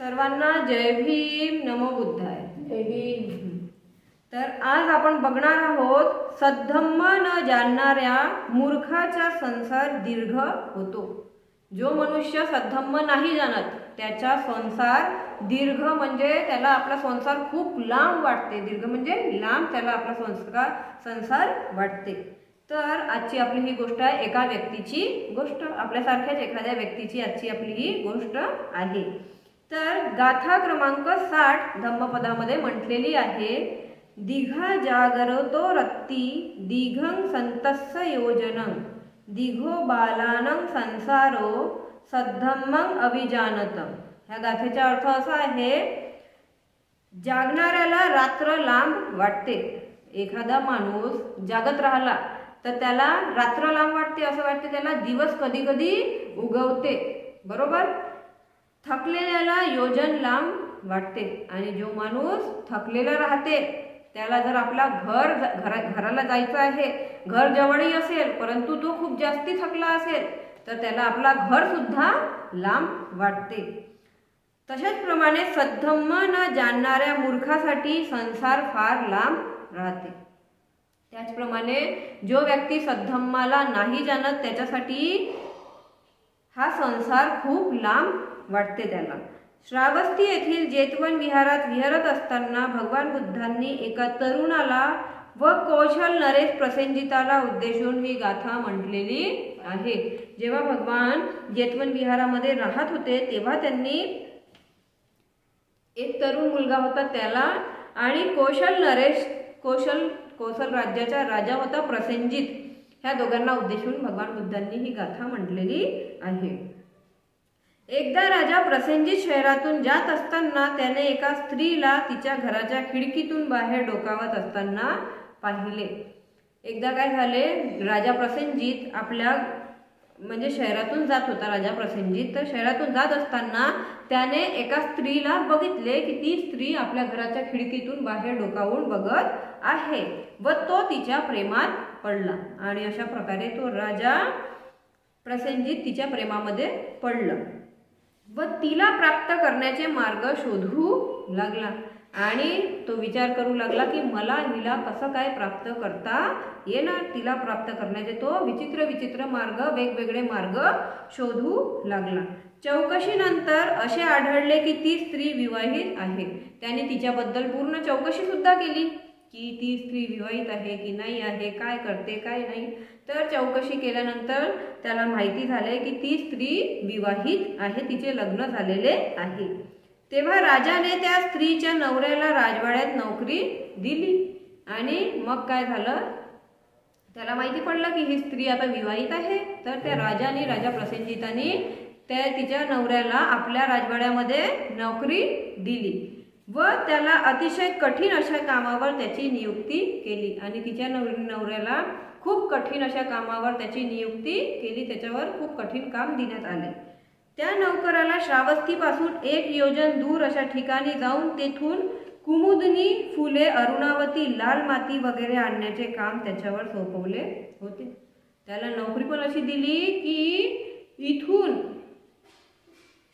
सर्वांना जय भीम, नमो बुद्धाय. जय भीम. तर आज आपण बघणार आहोत सद्धम्म न जाणणाऱ्या मूर्खाचा संसार दीर्घ होतो. जो मनुष्य सद्धम्म नाही जाणत त्याचा संसार दीर्घ म्हणजे त्याला आपला संसार खूप लांब वाटते. दीर्घ म्हणजे लांब त्याला आपला संसार वाटते. तर आजची आपली ही गोष्ट आहे एका व्यक्तीची गोष्ट. आपल्यासारख्याच एखाद्या व्यक्तीची आजची आपली ही गोष्ट आहे. तर गाथा क्रमांक 60 धम्मपदामध्ये म्हटलेली आहे. दिघा जागरतो रत्ती दिघं संतस्य योजनं दिघो बालानं संसारो सद्धम्मं अभिजानतं. ह्या गाथेचा अर्थ असा आहे, जागणाऱ्याला रात्र लांब वाटते. एखादा माणूस जागत राहिला तर त्याला रात्र लांब वाटते, असं वाटते त्याला दिवस कधी कधी उगवते. बरोबर. थकलेल्याला योजन लांब वाटते. आणि जो माणूस थकलेला राहते त्याला जर आपला घराला जायचं आहे, घर जवळही असेल परंतु तो खूप जास्ती थकला असेल तर त्याला आपला घर सुद्धा लांब वाटते. तशाच प्रमाणे सद्धम्म न जाणणाऱ्या मूर्खासाठी संसार फार लांब राहते. त्याचप्रमाणे जो व्यक्ती सद्धम्माला नाही जाणत त्याच्यासाठी हा संसार खूप लांब वाटते त्याला. श्रावस्ती येथील जेतवन विहारात विहरत असताना भगवान बुद्धांनी एका तरुणाला व कौशल नरेश प्रसेनजिताला उद्देशून ही गाथा म्हटलेली आहे. जेव्हा भगवान जेतवन विहारामध्ये राहत होते तेव्हा त्यांनी एक तरुण मुलगा होता त्याला आणि कौशल नरेश कौशल राज्याचा राजा होता प्रसेनजित, ह्या दोघांना उद्देशून भगवान बुद्धांनी ही गाथा म्हटलेली आहे. एकदा राजा प्रसेनजित शहरातून जात असताना त्याने एका स्त्रीला तिच्या घराच्या खिडकीतून बाहेर डोकावत असताना पाहिले. एकदा काय झाले, राजा प्रसेनजित आपल्या म्हणजे शहरातून जात होता राजा प्रसेनजित. तर शहरातून जात असताना त्याने एका स्त्रीला बघितले की ती स्त्री आपल्या घराच्या खिडकीतून बाहेर डोकावून बघत आहे व तो तिच्या प्रेमात पडला. आणि अशा प्रकारे तो राजा प्रसेनजित तिच्या प्रेमामध्ये पडला व तिला प्राप्त करण्याचे मार्ग शोधू लागला. आणि तो विचार करू लागला की मला हिला कसं काय प्राप्त करता येणार. तिला प्राप्त करण्याचे तो विचित्र मार्ग, वेगवेगळे मार्ग शोधू लागला. चौकशीनंतर असे आढळले की ती स्त्री विवाहित आहे. त्याने तिच्याबद्दल पूर्ण चौकशी सुद्धा केली की ती स्त्री विवाहित आहे की नाही आहे, काय करते काय नाही. तर चौकशी केल्यानंतर त्याला माहिती झाले की ती स्त्री विवाहित आहे, तिचे लग्न झालेले आहे. तेव्हा राजाने त्या स्त्रीच्या नवऱ्याला राजवाड्यात नोकरी दिली. आणि मग काय झालं, त्याला माहिती पडलं की ही स्त्री आता विवाहित आहे. तर त्या राजाने, राजा प्रसेनजिताने तिच्या नवऱ्याला आपल्या राजवाड्यामध्ये नोकरी दिली व त्याला अतिशय कठीण अशा कामावर त्याची नियुक्ती केली. आणि तिच्या नवऱ्याला खूप कठीण अशा कामावर त्याची नियुक्ती केली. त्याच्यावर खूप कठीण काम देण्यात आले. त्या नौकराला श्रावस्तीपासून 1 योजन दूर अशा ठिकाणी जाऊन तेथून कुमुदनी फुले, अरुणावती, लाल माती वगैरे आणण्याचे काम त्याच्यावर सोपवले होते. त्याला नोकरी पण अशी दिली की इथून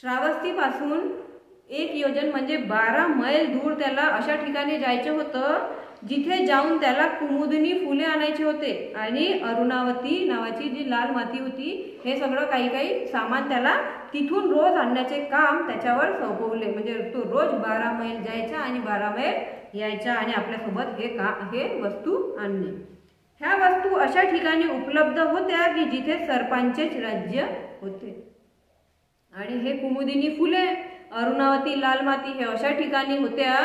श्रावस्तीपासून 1 योजन म्हणजे 12 मैल दूर त्याला अशा ठिकाणी जायचं होतं जिथे जाऊन त्याला कुमुदनी फुले आणायचे होते आणि अरुणावती नावाची जी लाल माती होती, हे सगळं काही सामान त्याला तिथून रोज आणण्याचे काम त्याच्यावर सोपवले. म्हणजे तो रोज 12 मैल जायचा आणि 12 मैल यायचा आणि आपल्यासोबत हे वस्तू आणणे. ह्या वस्तू अशा ठिकाणी उपलब्ध होत्या की जिथे सर्पांचेच राज्य होते. आणि हे कुमुदिनी फुले, अरुणावती, लाल माती हे अशा ठिकाणी होत्या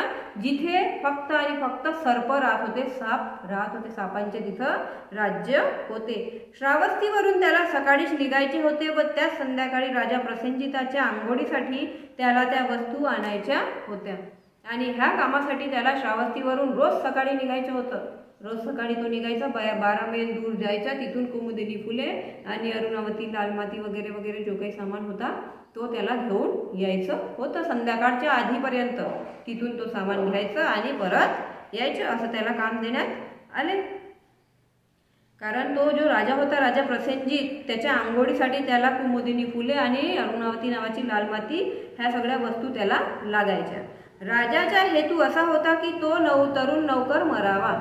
जिथे फक्त आणि फक्त सर्प राहत होते, साप राहत होते. सापांचे तिथं राज्य होते. श्रावस्तीवरून त्याला सकाळीच निघायचे होते व त्याच संध्याकाळी राजा प्रसेनजिताच्या आंघोळीसाठी त्याला त्या वस्तू आणायच्या होत्या. आणि ह्या कामासाठी त्याला श्रावस्तीवरून रोज सकाळी निघायचं होतं. रोज सकाळी तो निघायचा, 12 मैल दूर जायचा, तिथून कुमुदिनी फुले आणि अरुणावती, लाल माती वगैरे वगैरे जो काही सामान होता तो त्याला घेऊन यायचं होतं. संध्याकाळच्या आधीपर्यंत तिथून तो सामान घ्यायचं आणि परत यायचं, असं त्याला काम देण्यात आले. कारण तो जो राजा होता, राजा प्रसेनजित, त्याच्या आंघोळीसाठी त्याला कुमुदिनी फुले आणि अरुणावती नावाची लाल माती ह्या सगळ्या वस्तू त्याला लागायच्या. राजाचा हेतू असा होता की तो तरुण नौकर मरावा.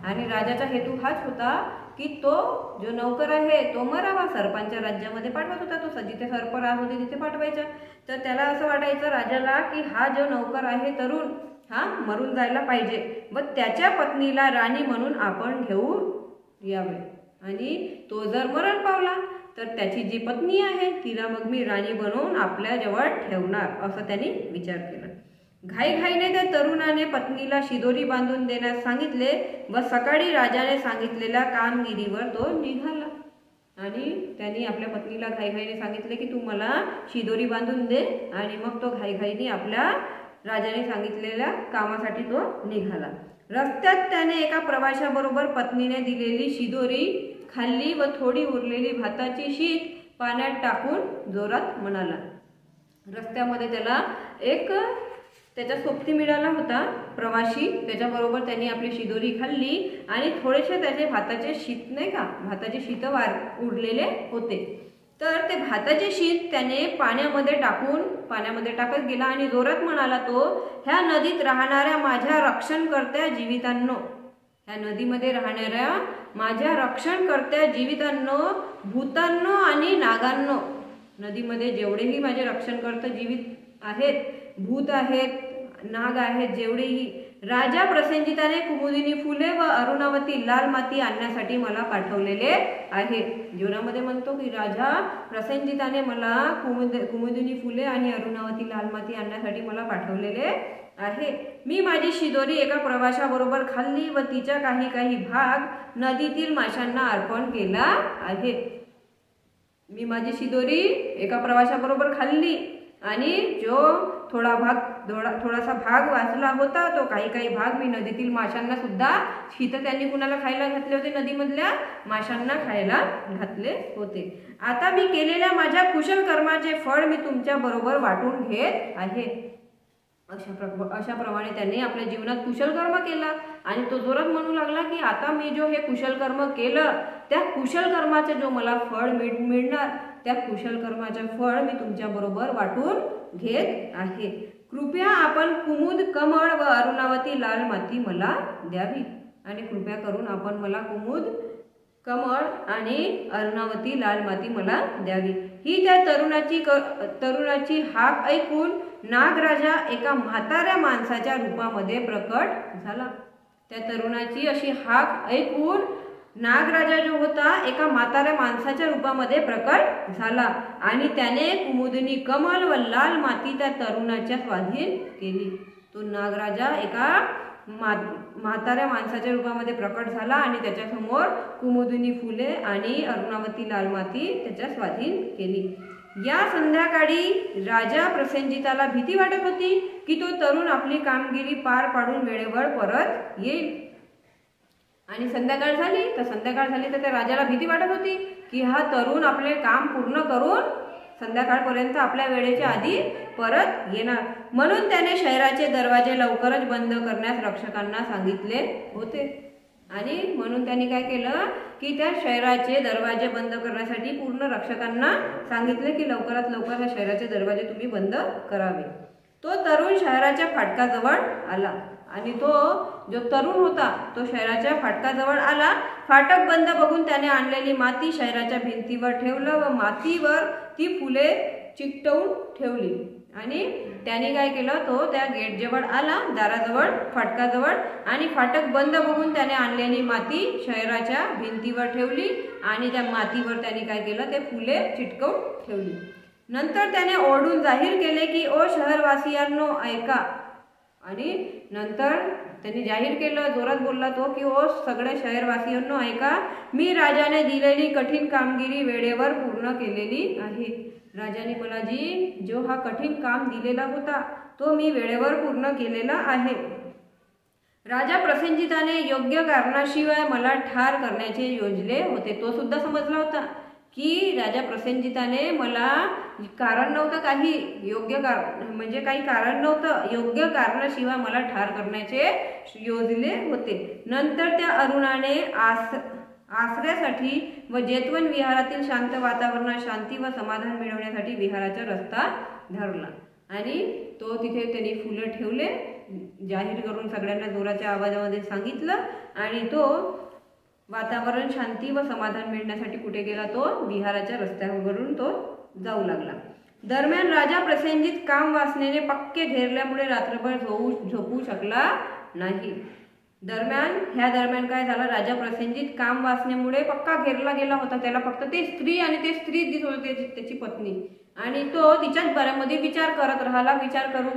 आणि राजाचा हेतू हाच होता की तो जो नौकर आहे तो मरावा. सर्पांच्या राज्यामध्ये पाठवत होता तो, जिथे सर्प राहत होते तिथे पाठवायचा. तर त्याला असं वाटायचं राजाला की हा जो नौकर आहे तरुण, हा मरून जायला पाहिजे व त्याच्या पत्नीला राणी म्हणून आपण घेऊन यावे. आणि तो जर मरण पावला तर त्याची जी पत्नी आहे तिला मग मी राणी बनवून आपल्या जवळ ठेवणार, असं त्यांनी विचार केला. घाईघाईने त्या तरुणाने पत्नीला शिदोरी बांधून देण्यास सांगितले व सकाळी राजाने सांगितलेल्या कामगिरीवर तो निघाला. आणि त्यांनी आपल्या पत्नीला घाईघाईने सांगितले की तू मला शिदोरी बांधून दे. आणि मग तो घाईघाईने आपल्या राजाने सांगितलेल्या कामासाठी तो निघाला. रस्त्यात त्याने एका प्रवाशाबरोबर पत्नीने दिलेली शिदोरी खाल्ली व थोडी उरलेली भाताची शीत पाण्यात टाकून जोरात म्हणाला. रस्त्यामध्ये त्याला एक त्याचा सोबती मिळाला होता प्रवासी, त्याच्याबरोबर त्यांनी आपली शिदोरी खाल्ली आणि थोडेसे त्याचे भाताचे शीत नाही का, भाताचे शीत उरलेले होते. तर ते भाताचे शीत त्याने पाण्यामध्ये टाकत गेला आणि जोरात म्हणाला तो, ह्या नदीत राहणाऱ्या माझ्या रक्षणकर्त्या जीवितांनो, ह्या नदीमध्ये राहणाऱ्या माझ्या रक्षणकर्त्या जीवितांनो, भूतांनो आणि नागांनो, नदीमध्ये जेवढेही माझे रक्षणकर्ते जीवित आहेत, भूत आहेत, नाग आहेत, जेवढेही, राजा प्रसेनजिताने कुमुदिनी फुले व अरुणावती लाल माती आणण्यासाठी मला पाठवलेले आहे. जीवनामध्ये म्हणतो की राजा प्रसेनजिताने मला कुमुदिनी फुले आणि अरुणावती लाल माती आणण्यासाठी मला पाठवलेले आहे. मी माझी शिदोरी एका प्रवाशाबरोबर खाल्ली व तिचा काही भाग नदीतील माशांना अर्पण केला आहे. मी माझी शिदोरी एका प्रवाशाबरोबर खाल्ली आणि जो थोडासा भाग वाचला होता तो काही भाग मी नदीतील माशांना सुद्धा, शीत त्यांनी कुणाला खायला घातले होते, नदीमधल्या माशांना खायला घातले होते. आता मी केलेल्या माझ्या कुशल कर्माचे फळ मी तुमच्या बरोबर वाटून घेत आहे. अशा प्रमाणे त्यांनी आपल्या जीवनात कुशल कर्म केला आणि तो जोरात म्हणू लागला की आता मी जो हे कुशल कर्म केलं त्या कुशल कर्माचे जो मला फळ मिळणार, त्या कुशल कर्माचे फळ मी तुमच्या बरोबर वाटून घेत आहे. कृपया आपण कुमुद, कमळ व अरुणावती लाल माती मला द्यावी. आणि कृपया करून आपण मला कुमुद, कमळ आणि अरुणावती लाल माती मला द्यावी. ही त्या तरुणाची हाक ऐकून नागराजा एका म्हाताऱ्या माणसाच्या रूपामध्ये प्रकट झाला. त्या तरुणाची अशी हाक ऐकून नागराजा जो होता एका म्हाताऱ्या माणसाच्या रूपामध्ये प्रकट झाला आणि त्याने कुमुदिनी, कमल व लाल माती त्या तरुणाच्या स्वाधीन केली. तो नागराजा एका म्हाताऱ्या माणसाच्या रूपामध्ये प्रकट झाला आणि त्याच्यासमोर कुमुदिनी फुले आणि अरुणावती लाल माती त्याच्या स्वाधीन केली. या संध्याकाळी राजा प्रसेनजिताला भीती वाटत होती की तो तरुण आपली कामगिरी पार पाडून वेळेवर परत येईल. आणि संध्याकाळ झाली तर त्या राजाला भीती वाटत होती की हा तरुण आपले काम पूर्ण करून संध्याकाळपर्यंत आपल्या वेळेच्या आधी परत येणार. म्हणून त्याने शहराचे दरवाजे लवकरच बंद करण्यास रक्षकांना सांगितले होते. आणि म्हणून त्यांनी काय केलं की त्या शहराचे दरवाजे बंद करण्यासाठी पूर्ण रक्षकांना सांगितले की लवकरात लवकर या शहराचे दरवाजे तुम्ही बंद करावे. तो तरुण शहराच्या फाटकाजवळ आला आणि तो जो तरुण होता तो शहराच्या फाटकाजवळ आला. फाटक बंद बघून त्याने आणलेली माती शहराच्या भिंतीवर ठेवलं व मातीवर ती फुले चिकटवून ठेवली. आणि त्याने काय केलं, तो त्या गेटजवळ आला, दाराजवळ, फाटकाजवळ, आणि फाटक बंद बघून त्याने आणलेली माती शहराच्या भिंतीवर ठेवली आणि त्या मातीवर त्याने काय केलं, ते फुले चिटकवून ठेवली. नंतर त्याने ओरडून जाहीर केले की ओ शहरवासियांनो ऐका. आणि नंतर त्यांनी जाहीर केलं, जोरात बोलला तो की ओ सगळे शहरवासियांनो ऐका, मी राजाने दिलेली कठीण कामगिरी वेळेवर पूर्ण केलेली आहे. राजाने मला जो हा कठीण काम दिलेला होता तो मी वेळेवर पूर्ण केलेला आहे. राजा प्रसेनजिताने योग्य कारणाशिवाय मला ठार करण्याचे योजले होते. तो सुद्धा समजला होता की राजा प्रसेनजिताने मला कारण नव्हतं, काही योग्य म्हणजे काही कारण नव्हतं, योग्य कारणाशिवाय मला ठार करण्याचे योजले होते. नंतर त्या आश्रयासाठी व जेतवन विहारातील शांत वातावरणात शांती व समाधान मिळवण्यासाठी विहाराचा रस्ता धरला. आणि तो तिथे त्यांनी फुलं ठेवले, जाहीर करून सगळ्यांना जोराच्या आवाजामध्ये सांगितलं. आणि तो वातावरण शांती व समाधान मिळण्यासाठी कुठे गेला? तो विहाराच्या रस्त्यावरून तो जाऊ लागला. दरम्यान राजा प्रसेनजित काम वासनेने पक्के घेरल्यामुळे रात्रभर झोपू शकला नाही. ह्या दरम्यान काय झालं? राजा प्रसेनजित काम वासनेमुळे पक्का घेरला गेला होता. त्याला फक्त ते स्त्री आणि ते स्त्री दिसत होते, त्याची पत्नी. आणि तो तिच्याच बाऱ्यामध्ये विचार करत राहिला. विचार करू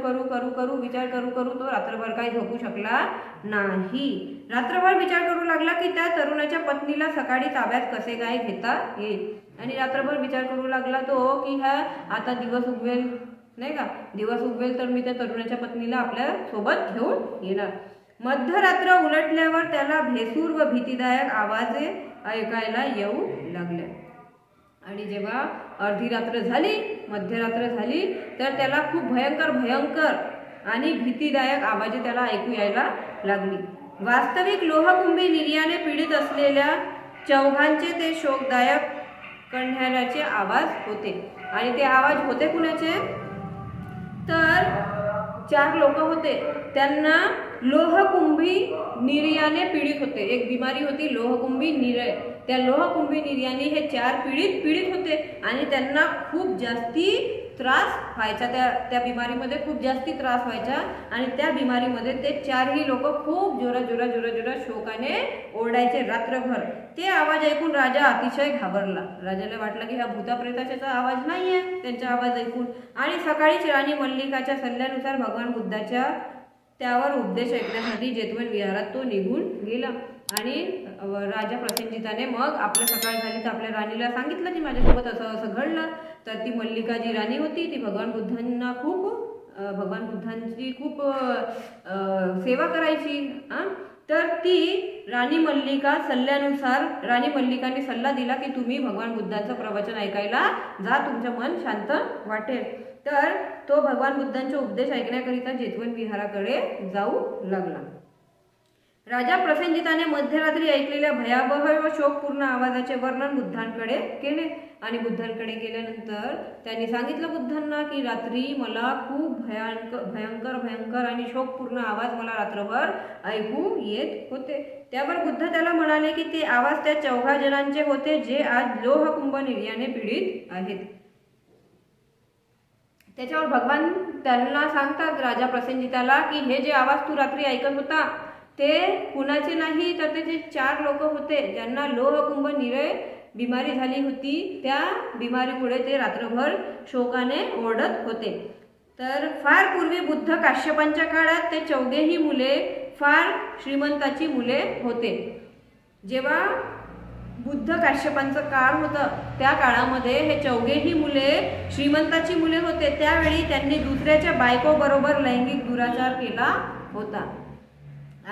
तो रात्रभर काही झोपू शकला नाही. रात्रभर विचार करू लागला की त्या तरुणाच्या पत्नीला सकाळी ताब्यात कसे काय घेता येईल. आणि रात्रभर विचार करू लागला तो की हा आता दिवस उगवेल, नाही का, दिवस उगवेल तर मी त्या तरुणाच्या पत्नीला आपल्या सोबत घेऊन येणार. मध्यरात्र उलटल्यावर त्याला भेसूर व भीतीदायक आवाजे ऐकायला येऊ लागले. आणि जेव्हा अर्धी रात्र झाली, मध्यरात्र झाली, तर त्याला खूप भयंकर आणि भीतीदायक आवाजे त्याला ऐकू यायला लागली. वास्तविक लोहकुंभी निर्याने पीडित असलेल्या चौघांचे ते शोकदायक कण्हण्याचे आवाज होते. आणि ते आवाज होते कुणाचे? तर 4 लोक होते, त्यांना लोहकुंभी निर्याने पीडित होते. एक बिमारी होती लोहकुंभी निर्य. त्या लोहकुंभी निर्याने हे 4 पीडित होते आणि त्यांना खूप जास्ती त्रास व्हायचा. त्या बिमारीमध्ये खूप जास्ती त्रास व्हायचा. आणि त्या बिमारीमध्ये ते 4ही लोक खूप जोरा शोकाने ओरडायचे रात्रभर. ते आवाज ऐकून राजा अतिशय घाबरला. राजाला वाटलं की हा भूताप्रेताचा आवाज नाहीये, त्यांचा आवाज ऐकून. आणि सकाळीच राणी मल्लिकाच्या सल्ल्यानुसार भगवान बुद्धाच्या त्यावर उपदेश ऐकण्यासाठी जेतवन विहारात तो निघून गेला. आणि राजा प्रसेनजिताने मग आपल्या सकाळ झाली तर आपल्या राणीला सांगितलं की माझ्यासोबत असं घडलं. तर ती मल्लिका जी राणी होती ती भगवान बुद्धांची खूप सेवा करायची. तर ती राणी मल्लिकाने सल्ला दिला की तुम्ही भगवान बुद्धांचं प्रवचन ऐकायला जा, तुमचं मन शांत वाटेल. तर तो भगवान बुद्धांचे उपदेश ऐकण्याकरिता जेतवन विहाराकडे जाऊ लागला. राजा प्रसेनजिताने मध्यरात्री ऐकलेल्या भयावह व शोकपूर्ण आवाजाचे वर्णन बुद्धांकडे केले. आणि बुद्धांकडे गेल्यानंतर त्यांनी सांगितलं बुद्धांना की रात्री मला खूप भयंकर आणि शोकपूर्ण आवाज मला रात्रभर ऐकू येत होते. त्यावर बुद्ध त्याला म्हणाले की ते आवाज त्या 4 जणांचे होते जे आज लोहकुंभ निर्याने पीडित आहेत. त्याच्यावर भगवान त्यांना सांगतात राजा प्रसेनजिताला की हे जे आवाज तू रात्री ऐकत होता ते कुणाचे नाही, तर ते जे 4 लोक होते ज्यांना लोहकुंभ निर्य बिमारी झाली होती, त्या बिमारीमुळे ते रात्रभर शोकाने ओरडत होते. तर फार पूर्वी बुद्ध काश्यपांच्या काळात ते 4ही मुले फार श्रीमंताची मुले होते. जेव्हा बुद्ध काश्यपांचं काळ होतं त्या काळामध्ये हे 4ही मुले श्रीमंताची मुले होते. त्यावेळी त्यांनी दुसऱ्याच्या बायकोबरोबर लैंगिक दुराचार केला होता.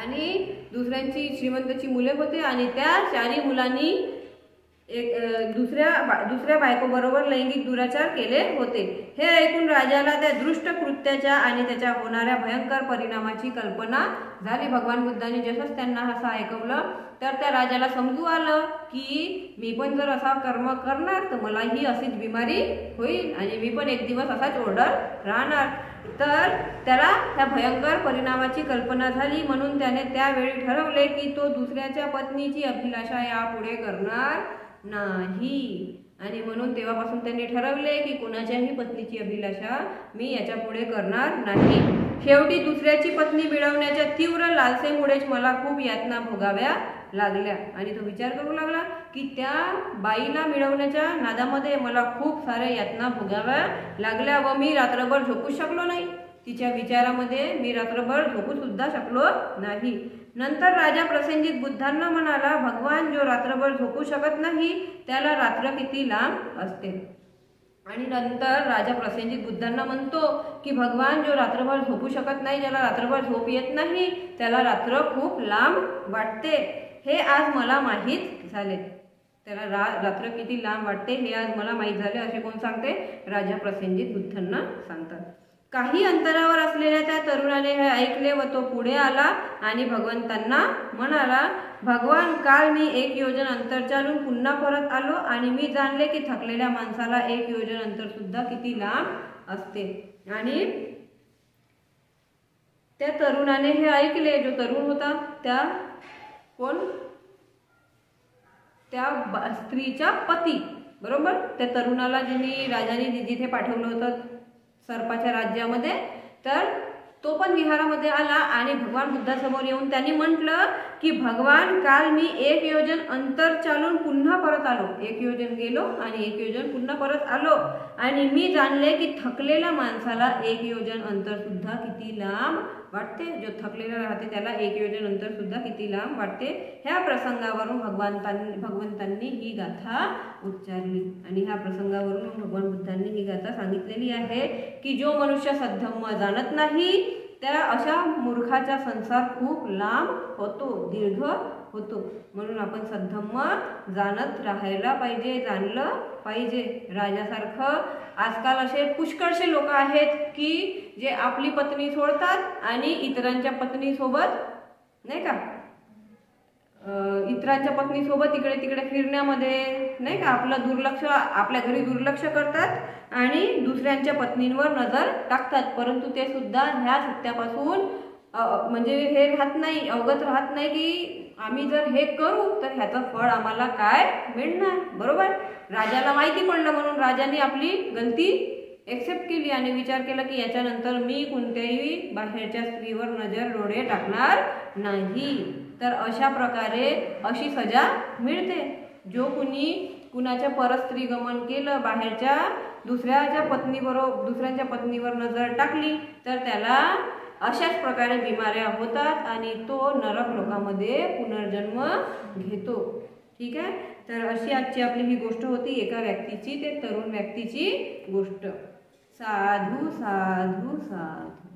आणि दुसऱ्यांची श्रीमंताची मुले होते आणि त्या 4ही मुलांनी दुसऱ्या बायकोबरोबर लैंगिक दुराचार केले होते. हे ऐकून राजाला त्या दृष्ट कृत्याच्या आणि त्याच्या होणाऱ्या भयंकर परिणामाची कल्पना झाली. भगवान बुद्धांनी जसंच त्यांना असं ऐकवलं तर त्या राजाला समजू आलं की मी पण जर असा कर्म करणार तर मलाही अशीच बिमारी होईल आणि मी पण एक दिवस असाच ओरडत राहणार. तर त्याला त्या भयंकर परिणामाची कल्पना झाली. म्हणून त्याने त्यावेळी ठरवले की तो दुसऱ्याच्या पत्नीची अभिलाषा यापुढे करणार नाही. आणि म्हणून तेव्हापासून त्यांनी ठरवले की कोणाच्याही पत्नीची अभिलाषा मी याच्या पुढे करणार नाही. शेवटी दुसऱ्याची पत्नी मिळवण्याच्या तीव्र लालसेमुळेच मला खूप यातना भोगाव्या लागल्या. आणि तो विचार करू लागला की त्या बाईला मिळवण्याच्या नादामध्ये मला खूप साऱ्या यातना भोगाव्या लागल्या व मी रात्रभर झोपू शकलो नाही. तिच्या विचारामध्ये मी रात्रभर झोपू सुद्धा शकलो नाही. नंतर राजा प्रसेनजित बुद्धांना म्हणाला, भगवान जो रात्रभर झोपू शकत नाही त्याला रात्र किती लांब असते. आणि नंतर राजा प्रसेनजित बुद्धांना म्हणतो की भगवान जो रात्रभर झोपू शकत नाही, ज्याला रात्रभर झोप येत नाही, त्याला रात्र खूप लांब वाटते. हे आज मला माहीत झाले. त्याला रात्र किती लांब वाटते हे आज मला माहीत झाले असे कोण सांगते? राजा प्रसेनजित बुद्धांना सांगतात. काही अंतरावर असलेल्या त्या तरुणाने हे ऐकले व तो पुढे आला आणि भगवंतांना म्हणाला, भगवान, काल मी 1 योजन अंतर चालून पुन्हा परत आलो आणि मी जाणले की थकलेल्या माणसाला 1 योजन अंतर सुद्धा किती लांब असते. आणि त्या तरुणाने हे ऐकले. जो तरुण होता त्या कोण, त्या स्त्रीचा पती, बरोबर. त्या तरुणाला ज्यांनी राजाने जिथे पाठवलं होतं सर्पाच्या राज्यामध्ये, तर तो पण विहारामध्ये आला आणि भगवान बुद्धासमोर येऊन त्यांनी म्हटलं की भगवान, काल मी 1 योजन अंतर चालून पुन्हा परत आलो. 1 योजन गेलो आणि 1 योजन पुन्हा परत आलो आणि मी जाणले की थकलेल्या माणसाला 1 योजन अंतर सुद्धा किती लांब वाटते. जो थकलेला राहते त्याला 1 योजन अंतर सुद्धा किती लांब वाटते. ह्या प्रसंगावरून भगवंतांनी ही गाथा उच्चारली आणि ह्या प्रसंगावरून भगवान बुद्धांनी ही गाथा सांगितलेली आहे की जो मनुष्य सद्धम्म जाणत नाही त्या अशा मूर्खाचा संसार खूप लांब होतो, दीर्घ होतो. म्हणून आपण सद्धम्म जाणत राहायला पाहिजे, जाणलं पाहिजे. राजासारखं आजकाल असे पुष्कळसे लोक आहेत की जे आपली पत्नी सोडतात आणि इतरांच्या पत्नीसोबत, नाही का, इतरांच्या पत्नीसोबत इकडे तिकडे फिरण्यामध्ये, नाही का, आपलं दुर्लक्ष, आपल्या घरी दुर्लक्ष करतात आणि दुसऱ्यांच्या पत्नींवर नजर टाकतात. परंतु ते सुद्धा ह्या सत्यापासून म्हणजे हे राहत नाही, अवगत राहत नाही की आम्ही जर हे करू तर ह्याचं फळ आम्हाला काय मिळणार, बरोबर. राजाला माहिती पडलं म्हणून राजाने आपली गलती एक्सेप्ट केली आणि विचार केला की याच्यानंतर मी कोणत्याही बाहेरच्या स्त्रीवर नजर डोळे टाकणार नाही. तर अशा प्रकारे अशी सजा मिळते. जो कुणी कुणाच्या परस्त्री गमन केलं, बाहेरच्या दुसऱ्यांच्या पत्नीवर नजर टाकली तर त्याला अशाच प्रकारे बिमाऱ्या होतात आणि तो नरक लोकामध्ये पुनर्जन्म घेतो. ठीक आहे. तर अशी आजची आपली ही गोष्ट होती, एका व्यक्तीची, ते तरुण व्यक्तीची गोष्ट. साधू साधू साधू.